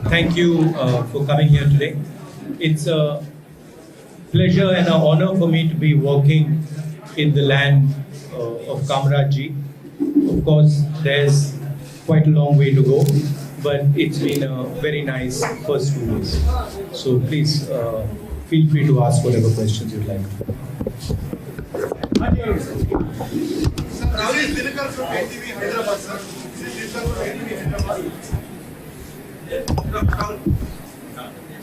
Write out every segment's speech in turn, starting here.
Thank you for coming here today. It's a pleasure and an honor for me to be walking in the land of Kamrajji. Of course, there's quite a long way to go, but it's been a very nice first 2 days. So please feel free to ask whatever questions you'd like. Rahul Gandhi from NTV Hyderabad, sir.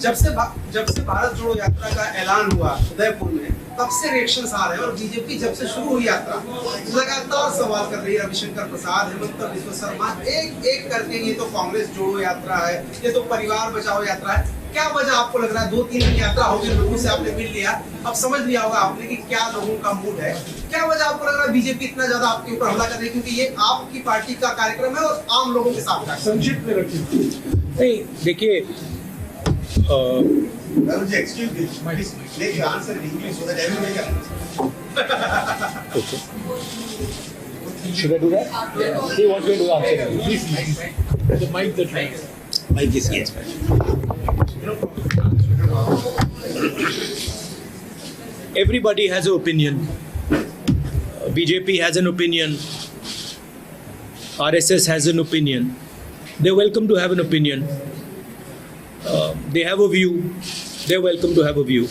जब से भारत जोड़ो यात्रा का ऐलान हुआ उदयपुर में, तब से रिएक्शंस आ रहे हैं और बीजेपी जब से शुरू हुई यात्रा लगातार सवाल कर रही है। रविशंकर प्रसाद, हेमंत बिस्वा शर्मा एक एक करके ये तो कांग्रेस जोड़ो यात्रा है, ये तो परिवार बचाओ यात्रा है। क्या वजह आपको लग रहा है? 2-3 दिन यात्रा होगी, लोगों से आपने मिल लिया, अब समझ लिया होगा आपने कि क्या लोगों का मूड है। क्या वजह आपको लग रहा है बीजेपी इतना ज्यादा आपके ऊपर हमला कर रही है? क्योंकि ये आपकी पार्टी का कार्यक्रम है और आम लोगों के साथ संक्षिप्त में रखिए। नहीं, देखिए, excuse me, make your answer in English so that everybody can. Okay. Should I do that? Yeah. He wants me to answer. Please. The mic that lies. Mic is yes. Everybody has an opinion. BJP has an opinion. RSS has an opinion. They're welcome to have an opinion. They have a view. They're welcome to have a view.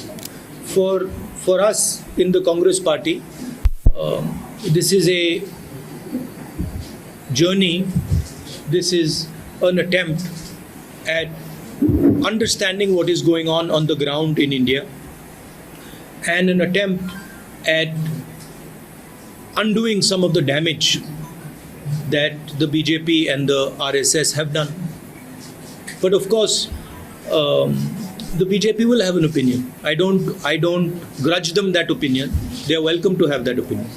For us in the Congress party, this is a journey. This is an attempt at understanding what is going on the ground in India, and an attempt at undoing some of the damage that the BJP and the RSS have done. But of course, the BJP will have an opinion. I don't grudge them that opinion. They are welcome to have that opinion.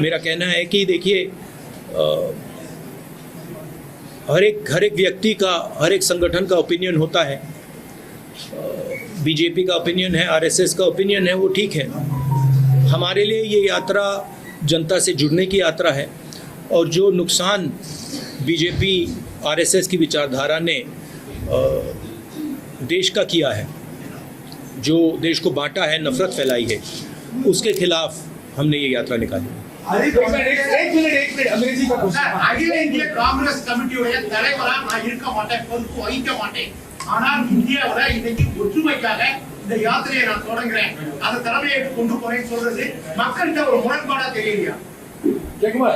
मेरा कहना है कि देखिए, हर एक व्यक्ति का, हर एक संगठन का ओपिनियन होता है। बीजेपी का ओपिनियन है, आरएसएस का ओपिनियन है, वो ठीक है। हमारे लिए ये यात्रा जनता से जुड़ने की यात्रा है, और जो नुकसान बीजेपी आरएसएस की विचारधारा ने देश का किया है, जो देश को बांटा है, नफरत फैलाई है, उसके खिलाफ हमने ये यात्रा निकाली। एक मिनट अंग्रेजी का क्वेश्चन। अखिल इंडिया कांग्रेस கமிட்டியோட தலைவரா நான் இருக்க மாட்டேன், பொறுப்பு வகிக்க மாட்டேன். ஆனால் இந்தியாவுல இன்னைக்கு ஒற்றுமைக்காக இந்த யாத்திரையை நான் தொடங்குறேன், அதை தலைமையேற்று கொண்டு போறேன்னு சொல்றது மக்கள்கிட்ட ஒரு முரண்பாடா தெரியலையா? Jayakumar,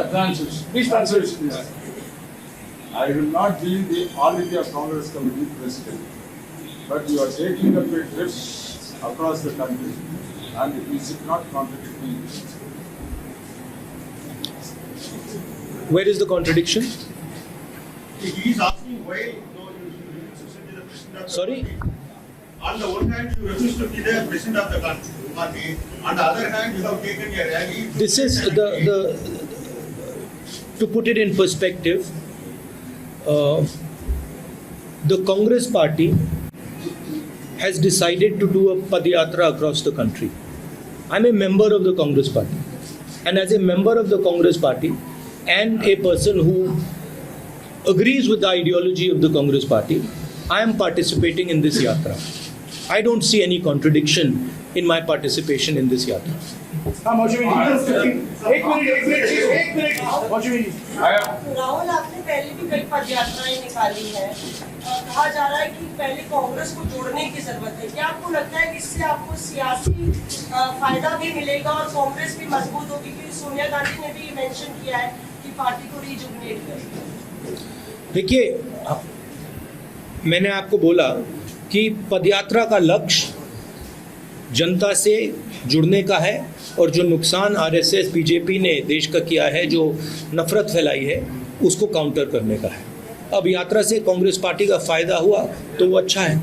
please translate this. I will not be the All India Congress Committee President, but you are taking up a trip across the country, and you should not contradict me. Where is the contradiction? He is asking why you refuse to be the president of the Sorry? country. On the one hand, you refuse to be the president of the party. On the other hand, you have taken a rally. This is to put it in perspective, the Congress party has decided to do a Padyatra across the country. I'm a member of the Congress party, and as a member of the Congress party and a person who agrees with the ideology of the Congress party, I am participating in this yatra. I don't see any contradiction in my participation in this yatra. Rahul, आपने पहले भी कई पदयात्राएं निकाली है। कहा जा रहा है कि पहले कांग्रेस को जोड़ने की जरूरत है। क्या आपको लगता है कि इससे आपको सियासी फायदा भी मिलेगा और कांग्रेस भी मजबूत होगी? क्योंकि सोनिया गांधी ने भी मेंशन किया है कि पार्टी को रीजुविनेट करेगी। देखिए, मैंने आपको बोला कि पदयात्रा का लक्ष्य जनता से जुड़ने का है, और जो नुकसान आरएसएस बीजेपी ने देश का किया है, जो नफरत फैलाई है, उसको काउंटर करने का है। अब यात्रा से कांग्रेस पार्टी का फायदा हुआ तो वो अच्छा है।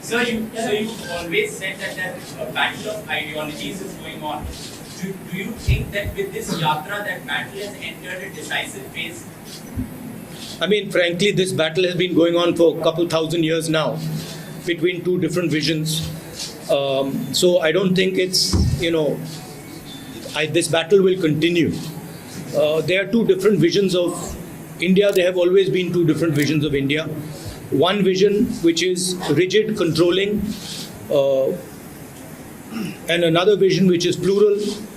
Sir, you always said that a battle of ideologies is going on. Do you think that with this yatra that battle has entered a decisive phase? I mean, frankly, this battle has been going on for a couple thousand years now. between two different visions. So I don't think it's, this battle will continue. There are two different visions of India. There have always been two different visions of India. One vision which is rigid, controlling, and another vision which is plural,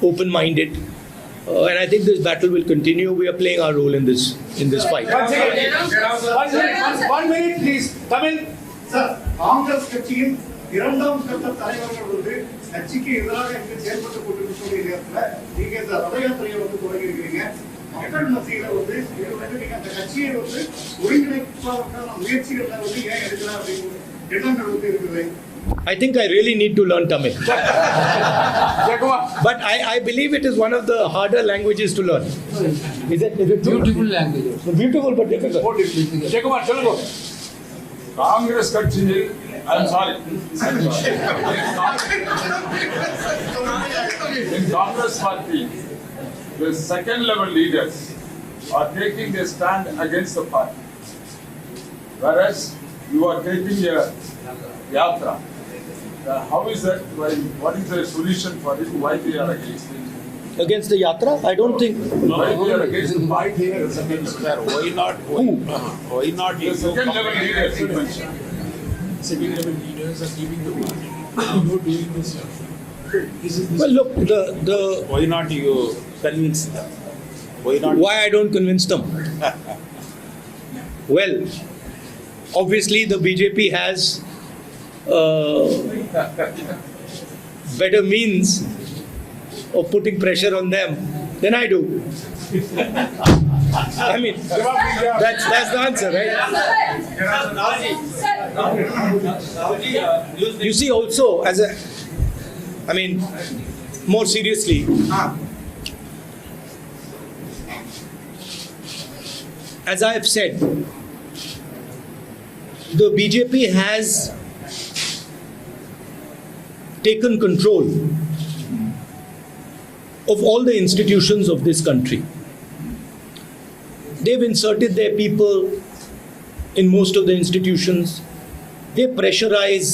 open-minded. And I think this battle will continue. We are playing our role in this fight. One minute, please. Tamil. Sir, Congress கட்சியின் இரண்டாம் கட்ட தலைவர்கள் வந்து கட்சிக்கு எதிராக இங்கு செயல்பட்டு கொண்டிருக்கக்கூடிய நேரத்தில் நீங்க இந்த ரத யாத்திரையை வந்து தொடங்கி இருக்கிறீங்க. மக்கள் மத்தியில வந்து இது வந்து நீங்க அந்த கட்சியை வந்து ஒருங்கிணைப்பதற்கான முயற்சிகள்ல வந்து ஏன் எடுக்கலாம் அப்படின்னு எண்ணங்கள் வந்து இருக்குது. I think I really need to learn Tamil. But I believe it is one of the harder languages to learn. Is it Beautiful language. beautiful but difficult? Jayakumar, சொல்லுங்க. Congress கட்சியில் I'm sorry. In Congress party, the second level leaders are taking a stand against the party, whereas you are taking a yatra. How is that? What is the solution for it? Why they are against it? Against the yatra? I don't think. Why they are against the party? Why not? Why not? The second level leaders you mentioned. Second level leaders are keeping the party. You know, doing this. Well, look, the Why not you convince them? Why not? why I don't convince them? Well, obviously the BJP has better means of putting pressure on them than I do. I mean, that's the answer, right? You see, also more seriously, as I have said, the BJP has taken control of all the institutions of this country. They've inserted their people in most of the institutions. They pressurize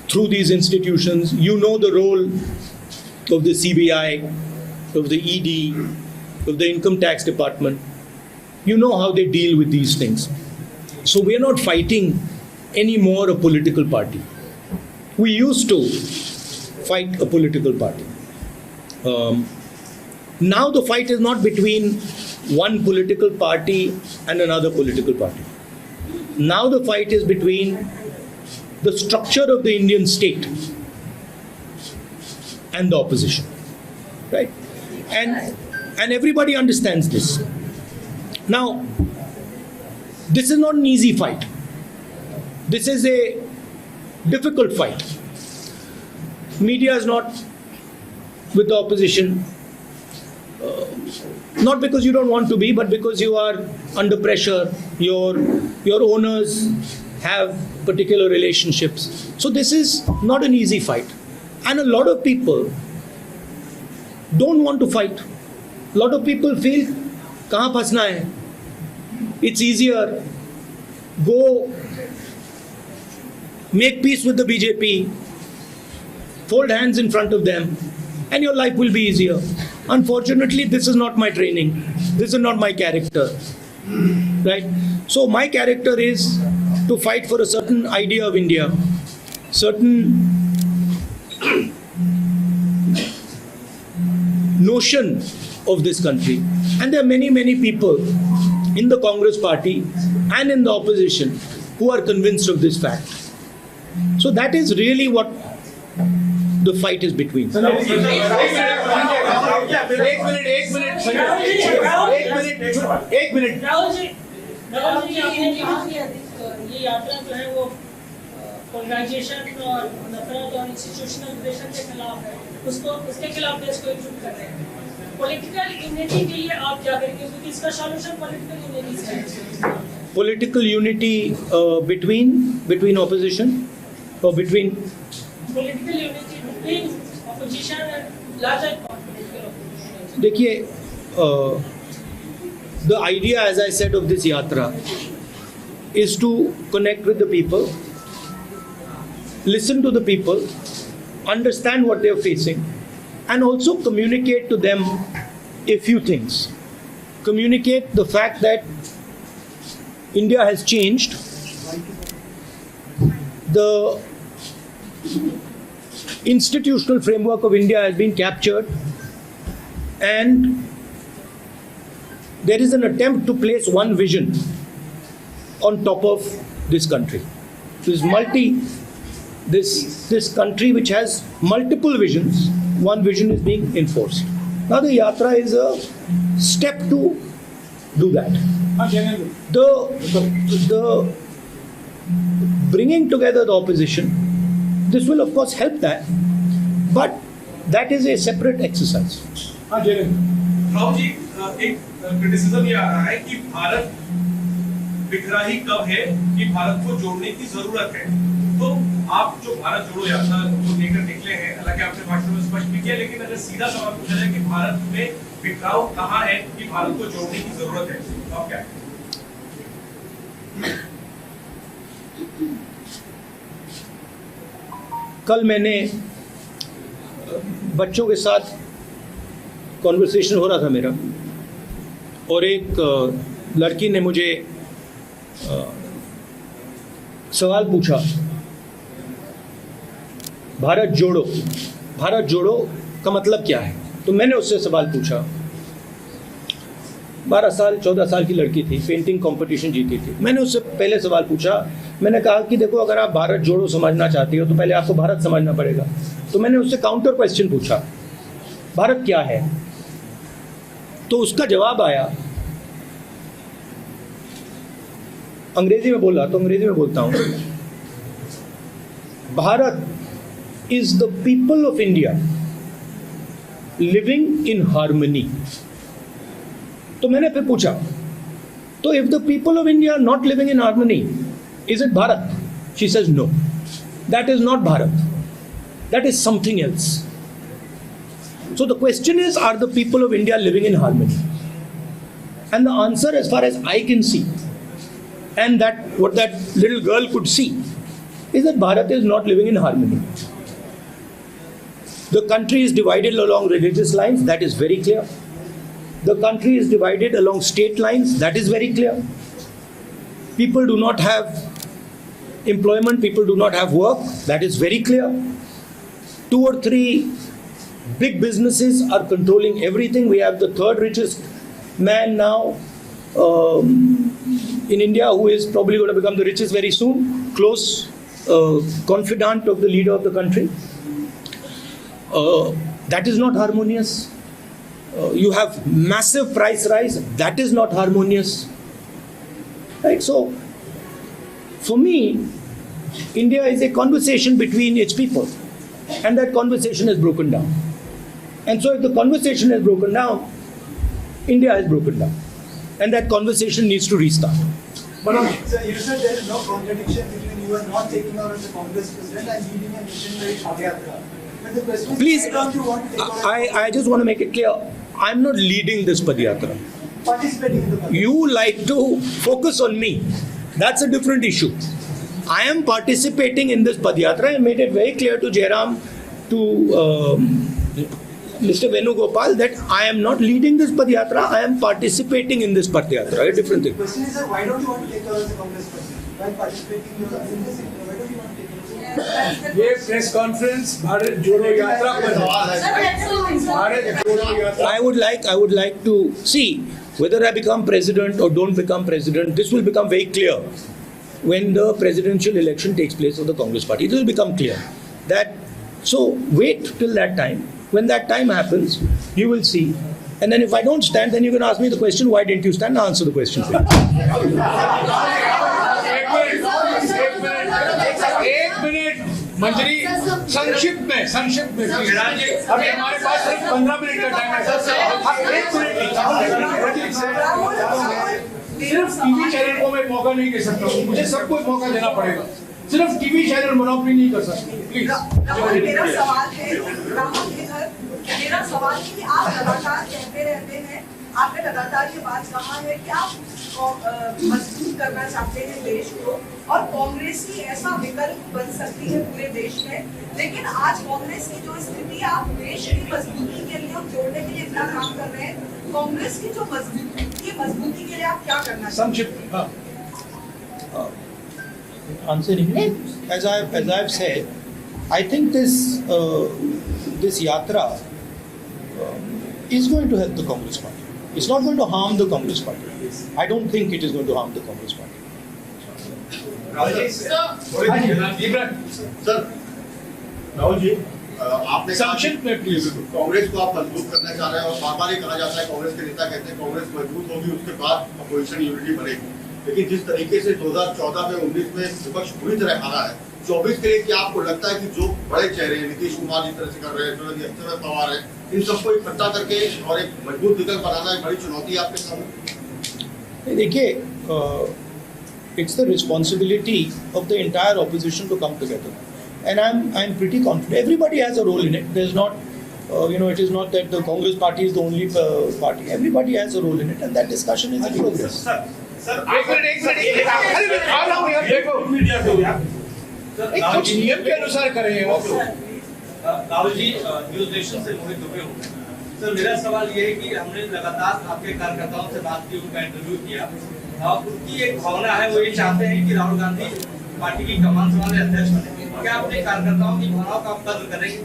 through these institutions. You know the role of the CBI, of the ED, of the Income Tax Department. You know how they deal with these things. So we are not fighting anymore a political party. We used to fight a political party. Now the fight is not between one political party and another political party. Now the fight is between the structure of the Indian state and the opposition, right? And everybody understands this. Now, this is not an easy fight. This is a difficult fight. Media is not with the opposition, not because you don't want to be, but because you are under pressure. Your owners have particular relationships. So this is not an easy fight. And a lot of people don't want to fight. A lot of people feel, kahan phasna hai? It's easier. Go make peace with the BJP, fold hands in front of them, and your life will be easier. Unfortunately, this is not my training. This is not my character. Right? So my character is to fight for a certain idea of India, certain notion of this country. And there are many, many people in the Congress party and in the opposition who are convinced of this fact. So that is really what the fight is between. एक minute Rahul ji आपने कहा कि ये यात्रा जो है वो polarisation और नफरत और इंस्टीट्यूशनल प्रेशर के खिलाफ है, उसके खिलाफ देश को एकजुट कर रहे हैं. पॉलिटिकल यूनिटी के लिए आप क्या करेंगे, क्योंकि इसका सॉल्यूशन पॉलिटिकल यूनिटी से है. Political unity between opposition or between Political unity between opposition and larger political opposition. देखिए, the idea, as I said, of this yatra is to connect with the people listen to the people, understand what they are facing, and also communicate to them a few things. Communicate the fact that India has changed. The institutional framework of India has been captured, and there is an attempt to place one vision on top of this country. This country which has multiple visions, one vision is being enforced. Now the Yatra is a step to do that. The bringing together the opposition, this will of course help that, but that is a separate exercise. Rahul ji, एक criticism ये आ रहा है कि भारत बिखरा ही कब है कि भारत को जोड़ने की जरूरत है। तो आप जो भारत जोड़ो यात्रा को लेकर निकले हैं, हालांकि आपने भाषण में स्पष्ट भी किया, लेकिन अगर सीधा सवाल पूछा जाए कि भारत में बिखराव कहाँ है कि भारत को जोड़ने की जरूरत है, तो आप क्या कहें? कल मैंने बच्चों के साथ कॉन्वर्सेशन हो रहा था मेरा, और एक लड़की ने मुझे सवाल पूछा, भारत जोड़ो का मतलब क्या है। तो मैंने उससे सवाल पूछा, 12 साल 14 साल की लड़की थी, पेंटिंग कंपटीशन जीती थी। मैंने उससे पहले सवाल पूछा, मैंने कहा कि देखो, अगर आप भारत जोड़ो समझना चाहती हो तो पहले आपको भारत समझना पड़ेगा। तो मैंने उससे काउंटर क्वेश्चन पूछा, भारत क्या है। तो उसका जवाब आया, अंग्रेजी में बोला तो अंग्रेजी में बोलता हूं, Bharat is the people of India living in harmony. तो मैंने फिर पूछा, तो if the people of India not living in harmony, is it Bharat? She says no, that is not Bharat, that is something else. So the question is, are the people of India living in harmony? And the answer, as far as I can see, and that what that little girl could see, is that Bharat is not living in harmony. The country is divided along religious lines, that is very clear. The country is divided along state lines, that is very clear. People do not have employment, people do not have work, that is very clear. 2 or 3 big businesses are controlling everything. We have the 3rd richest man now in India, who is probably going to become the richest very soon, close confidant of the leader of the country. That is not harmonious. You have massive price rise, that is not harmonious. Right? So, for me, India is a conversation between its people, and that conversation is broken down. And so if the conversation is broken down, India has broken down. And that conversation needs to restart. But so you said there is no contradiction between you are not taking over as the Congress president and leading a missionary Padayatra. But the question is, Please, why don't you want to take over? I just want to make it clear, I'm not leading this Padayatra. Participating in the Padayatra. You like to focus on me. That's a different issue. I am participating in this Padayatra. I made it very clear to Jairam, to Mr. Venugopal, that I am not leading this Padayatra, I am participating in this Padayatra, a different thing. The question is, sir, why don't you want to take over as the Congress president? Why participating in this? Why don't you want to take over? ये press conference Bharat जोड़ो यात्रा पर है। भारत जोड़ो यात्रा I would like to see whether I become president or don't become president. This will become very clear when the presidential election takes place of the Congress party. It will become clear that. So wait till that time. When that time happens, you will see. And then if I don't stand, then you can ask me the question, why didn't you stand? I'll answer the question for you. एक minute मंजरी, संक्षिप्त में अभी हमारे पास सिर्फ 15 minute का time है। एक minute सिर्फ टीवी चैनल को मैं मौका नहीं दे सकता हूँ, मुझे सबको मौका देना पड़ेगा। सिर्फ टीवी चैनल मोनोपोली नहीं कर सकते, प्लीज। मेरा सवाल है कि आप लगातार कहते रहते हैं आपने लगातार ये बात कहा है कि आप मजबूत करना चाहते हैं देश को और कांग्रेस ही ऐसा विकल्प बन सकती है पूरे देश में, लेकिन आज कांग्रेस की जो स्थिति है, आप देश की मजबूती के लिए और जोड़ने के लिए इतना काम कर रहे हैं, कांग्रेस की जो मजबूती के लिए आप क्या करना चाहते हैं? Answering, as I've said, I think this yatra is going to help the Congress Party. It's not going to harm the Congress Party. I don't think it is going to harm the Congress Party. Rahul ji, आपने संक्षिप्त में please. Congress को आप मजबूत करना चाह रहे हैं और बार-बार ये कहा जाता है, कांग्रेस के नेता कहते हैं कांग्रेस मजबूत होगी उसके बाद अपोजिशन यूनिटी बनेगी, लेकिन जिस तरीके से 2014 में 19 में विपक्ष पूरी तरह हारा है, 24 के लिए क्या आपको लगता है कि जो बड़े चेहरे हैं, नीतीश कुमार जिस तरह से कर रहे हैं, शरद पवार है, इन सबको इकट्ठा करके और एक मजबूत विकल्प बनाना एक बड़ी चुनौती है आपके सामने? देखिए, it's the responsibility of the entire opposition to come together, and I'm pretty confident. Everybody has a role in it. There's not, it is not that the Congress Party is the only party. Everybody has a role in it, and that discussion is in progress. Sir एक minute अरे आप लोग यार देखो media से यार कुछ नियम के अनुसार करें राहुल जी न्यूज नेशन से मोहित दुबे हूँ। सर मेरा सवाल ये है कि हमने लगातार आपके कार्यकर्ताओं से बात की, उनका इंटरव्यू किया और उनकी एक भावना है, वो ये चाहते हैं कि राहुल गांधी पार्टी की कमान संभाले अध्यक्ष बने। क्या अपने कार्यकर्ताओं की भावनाओं का आप कद्र करेंगे?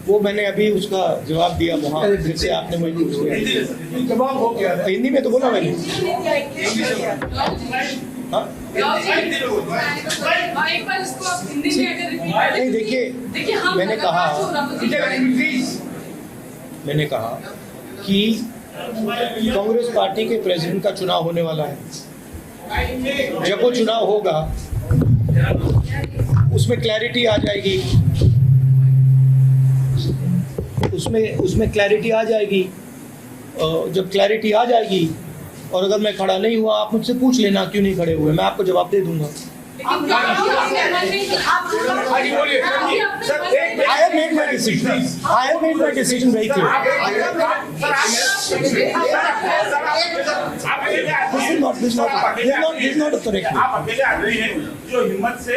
वो मैंने अभी उसका जवाब दिया वहाँ, जिससे आपने मुझे पूछ लिया। जवाब हो गया, हिंदी में तो बोला मैंने। एक बार इसको आप हिंदी में अगर रिपीट करें। नहीं, देखिए मैंने कहा कि कांग्रेस पार्टी के प्रेसिडेंट का चुनाव होने वाला है। जब वो चुनाव होगा उसमें क्लैरिटी आ जाएगी, उसमें क्लैरिटी आ जाएगी। जब क्लैरिटी आ जाएगी और अगर मैं खड़ा नहीं हुआ, आप मुझसे पूछ लेना क्यों नहीं खड़े हुए, मैं आपको जवाब दे दूंगा। I have made my decision. I have made my decision very clear. This is not a correct way. आप अकेले आदमी हैं जो हिम्मत से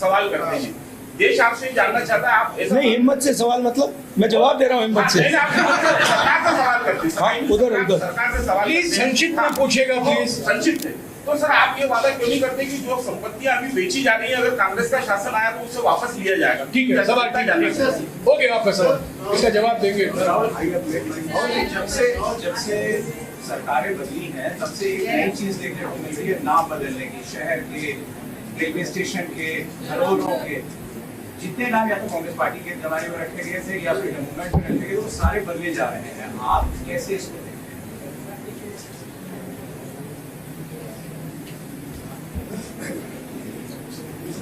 सवाल करते हैं। देश आपसे जानना चाहता है, आप नहीं, हिम्मत से सवाल मतलब मैं जवाब दे रहा हूँ हिम्मत से। सरकार से सवाल करते हैं। उधर सरकार से सवाल प्लीज संक्षिप्त में पूछेगा प्लीज। संक्षिप्त है तो सर आप ये वादा क्यों नहीं करते कि जो संपत्तियां अभी बेची जा रही है, अगर कांग्रेस का शासन आया तो उससे वापस लिया जाएगा? ठीक है, सवाल हो गया आपका सवाल, इसका जवाब देंगे। जब से सरकारें बदली हैं तब से एक नई चीज देखने को मिल रही है, नाम बदलने की। शहर के, रेलवे स्टेशन के, धरोहरों के, जितने नाम या तो कांग्रेस पार्टी के जमाने में रखे गए थे या फिर मूवमेंट में रखे गए, वो सारे बदले जा रहे हैं। आप कैसे इसको देखते हैं?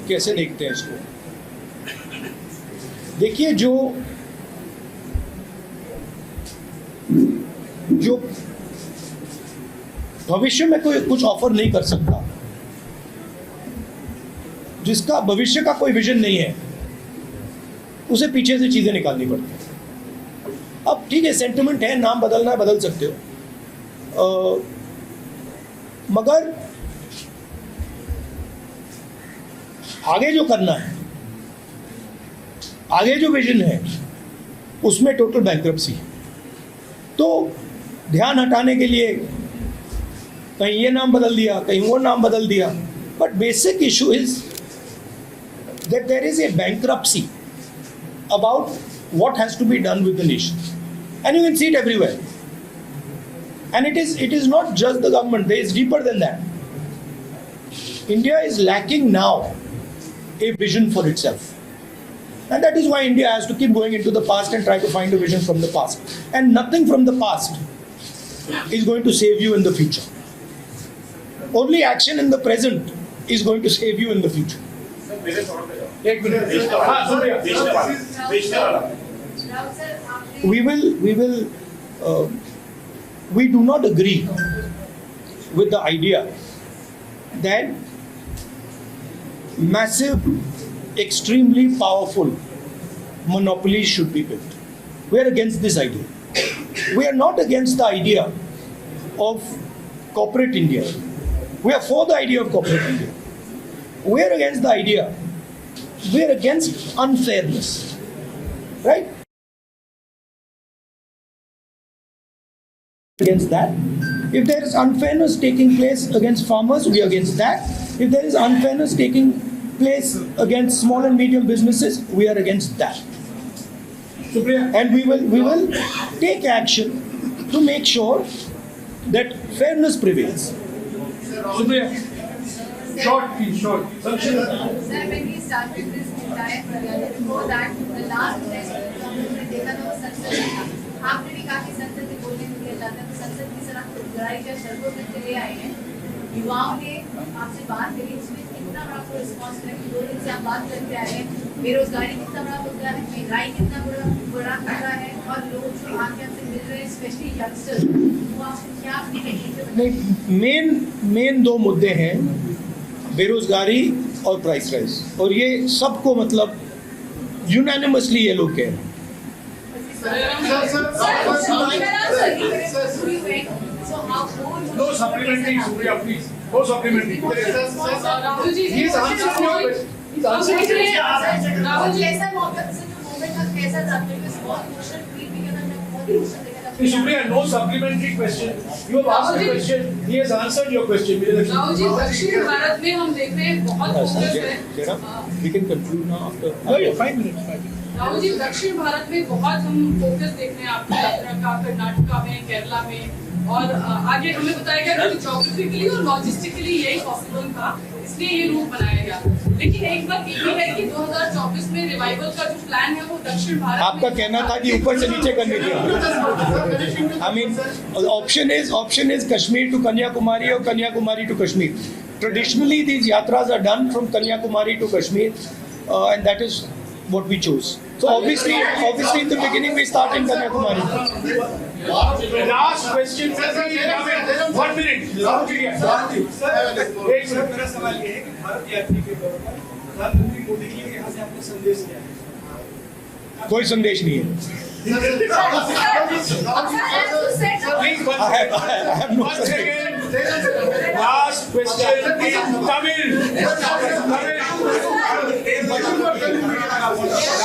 कैसे देखते हैं इसको? देखिए, जो भविष्य में कोई कुछ ऑफर नहीं कर सकता, जिसका भविष्य का कोई विजन नहीं है, उसे पीछे से चीजें निकालनी पड़ती है। अब ठीक है, सेंटिमेंट है, नाम बदलना है, बदल सकते हो, मगर आगे जो करना है, आगे जो विजन है, उसमें टोटल बैंक्रप्सी है। तो ध्यान हटाने के लिए कहीं ये नाम बदल दिया, कहीं वो नाम बदल दिया, but basic issue is that there is a bankruptcy about what has to be done with the nation, and you can see it everywhere. And it is not just the government, there is deeper than that. India is lacking now a vision for itself, and that is why India has to keep going into the past and try to find a vision from the past, and nothing from the past is going to save you in the future. Only action in the present is going to save you in the future. एक minute, we do not agree with the idea that massive, extremely powerful monopolies should be built. We are against this idea. we are not against the idea of corporate India. We are for the idea of corporate India. We are against the idea. We are against unfairness. Right? Against that. If there is unfairness taking place against farmers, we are against that. If there is unfairness taking place against small and medium businesses, we are against that. And we will take action to make sure that fairness prevails. Short, please, short. Sir, when we started this entire program, before that, the last election हमने देखा था वो संसद था. आपने भी काफी संसद के बोलने के लिए जाते हैं. संसद की तरफ लड़ाई का शर्तों में चले आए हैं. युवाओं ने आपसे बात करी, उसमें कितना बड़ा आपको रिस्पॉन्स मिला कि 2 दिन से आप बात करके आए हैं. बेरोजगारी कितना बड़ा मुद्दा है, महंगाई कितना बड़ा मुद्दा है, और लोग जो आके आपसे मिल रहे हैं, स्पेशली यंगस्टर्स, वो आपको क्या अपनी मेन 2 मुद्दे हैं, बेरोजगारी और प्राइस राइज, और ये सबको मतलब यूनानिमसली ये लोग कह रहे हैं. No supplementary, Supriya, please. No supplementary. Rahul ji, He is answering your question. He is answering your question. Rahul ji, ऐसा मौका से जो मोमेंट का कैसा था, क्योंकि बहुत क्वेश्चन ट्वीट भी करना, मैं बहुत क्वेश्चन देखा था. Supriya, no supplementary question. You have asked the question. He has answered your question. Rahul ji, दक्षिण भारत में हम देख रहे हैं बहुत फोकस है. We can conclude now after 5 minutes. Rahul ji, दक्षिण भारत में बहुत हम फोकस देख रहे हैं आपकी यात्रा का, कर्नाटका में, केरला में, और आगे हमें बताया गया कि ज्योग्राफिकली और लॉजिस्टिकली यही पॉसिबल था, इसलिए ये रूट बनाया गया. लेकिन एक बात ये भी है कि 2024 में रिवाइवल का जो प्लान है वो दक्षिण भारत. आपका कहना था कि ऊपर से नीचे करने की. I mean, option is Kashmir to Kanyakumari or Kanyakumari to Kashmir. Traditionally, these yatras are done from Kanyakumari to Kashmir, and that is what we chose. So obviously in the beginning we start in Kanyakumari. Last question, sir. 1 minute. मेरा सवाल ये है कि भारत यात्री के तौर पर प्रधानमंत्री मोदी के लिए यहाँ से आपको संदेश क्या है? कोई संदेश नहीं है. I have no संदेश. Last question in Tamil.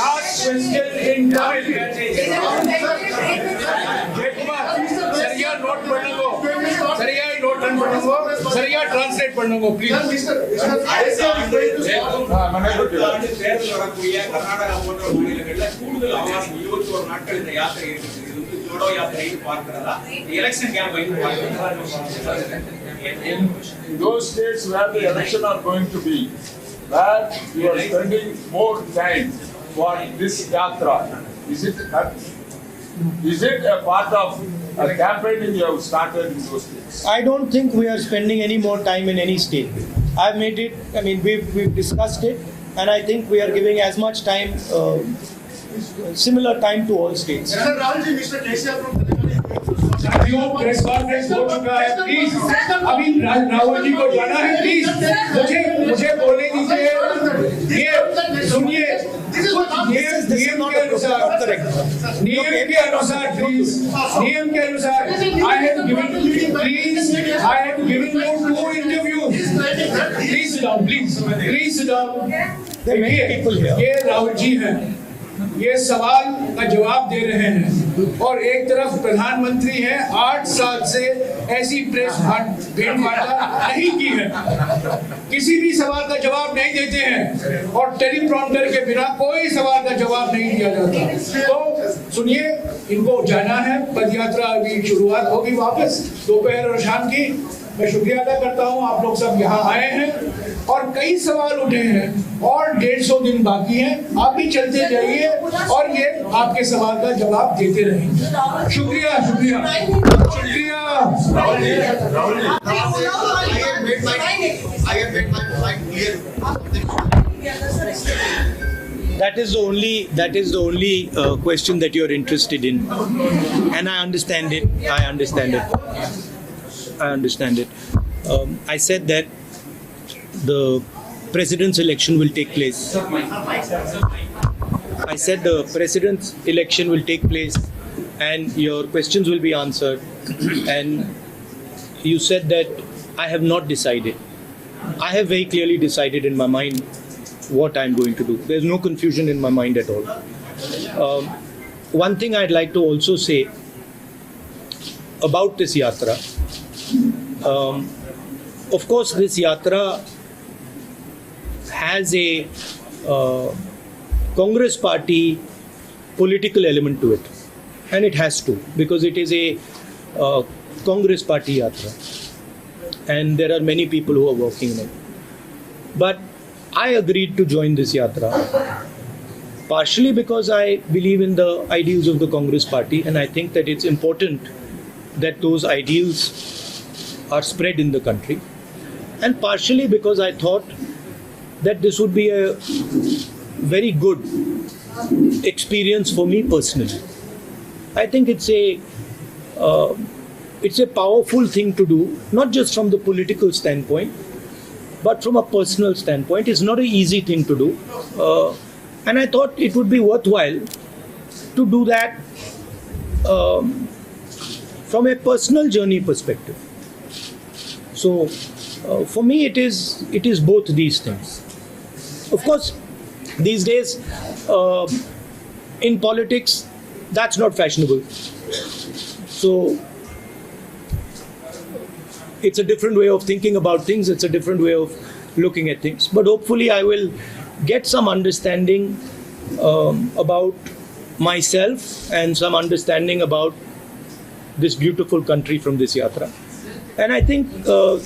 Last question in Tamil. सरिया नोट पढ़ने को, सरिया नोट पढ़ने को, सरिया ट्रांसलेट पढ़ने को, प्लीज. கர்நாடகா போன்ற மாநிலங்களில் கூடுதல் அவகாசம் 21 நாட்கள் இந்த யாத்திரை இருக்குது. இது வந்து ஜோடோ யாத்திரைன்னு பார்க்கிறதா, எலெக்ஷன் கேம்ப் வைத்து பார்க்கிறதா? In those states where the election are going to be, where you are spending more time for this yatra, is it a part of a campaigning you have started in those states? I don't think we are spending any more time in any state. I've made it. I mean, we've discussed it, and I think we are giving as much time, similar time to all states. Rahul ji, Mr. Keshav from साथियों, press conference हो चुका है. Please अभी राहुल जी को जाना है. Please मुझे बोलने दीजिए. ये सुनिए, नियम के अनुसार प्लीज, नियम के अनुसार I have given you 2 interviews. Please sit down, please sit down. ये राहुल जी हैं, ये सवाल का जवाब दे रहे हैं, और एक तरफ प्रधानमंत्री हैं, 8 साल से ऐसी प्रेस भेंट वार्ता नहीं की है, किसी भी सवाल का जवाब नहीं देते हैं, और टेलीप्रॉम्प्टर के बिना कोई सवाल का जवाब नहीं दिया जाता. तो सुनिए, इनको जाना है. पदयात्रा अभी शुरुआत होगी वापस दोपहर और शाम की. मैं शुक्रिया अदा करता हूँ, आप लोग सब यहाँ आए हैं, और कई सवाल उठे हैं, और 150 दिन बाकी हैं. आप भी चलते जाइए और ये आपके सवाल का जवाब देते रहेंगे. शुक्रिया. That is the only question that you are interested in, and I understand it. I said that the president's election will take place. I said the president's election will take place and your questions will be answered. And you said that I have not decided. I have very clearly decided in my mind what I'm going to do. There's no confusion in my mind at all. One thing I'd like to also say about this yatra. Of course, this yatra has a Congress party political element to it, and it has to, because it is a Congress party yatra, and there are many people who are working in it. But I agreed to join this yatra partially because I believe in the ideals of the Congress party, and I think that it's important that those ideals are spread in the country, and partially because I thought that this would be a very good experience for me personally. I think it's a powerful thing to do, not just from the political standpoint, but from a personal standpoint. It's not an easy thing to do, and I thought it would be worthwhile to do that from a personal journey perspective. So for me, it is both these things. Of course, these days in politics, that's not fashionable. So it's a different way of thinking about things. It's a different way of looking at things. But hopefully, I will get some understanding about myself and some understanding about this beautiful country from this yatra. And I think 2,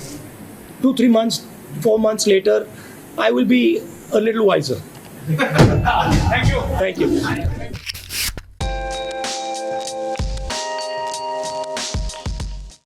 3 months, 4 months later, I will be a little wiser. Thank you. Thank you.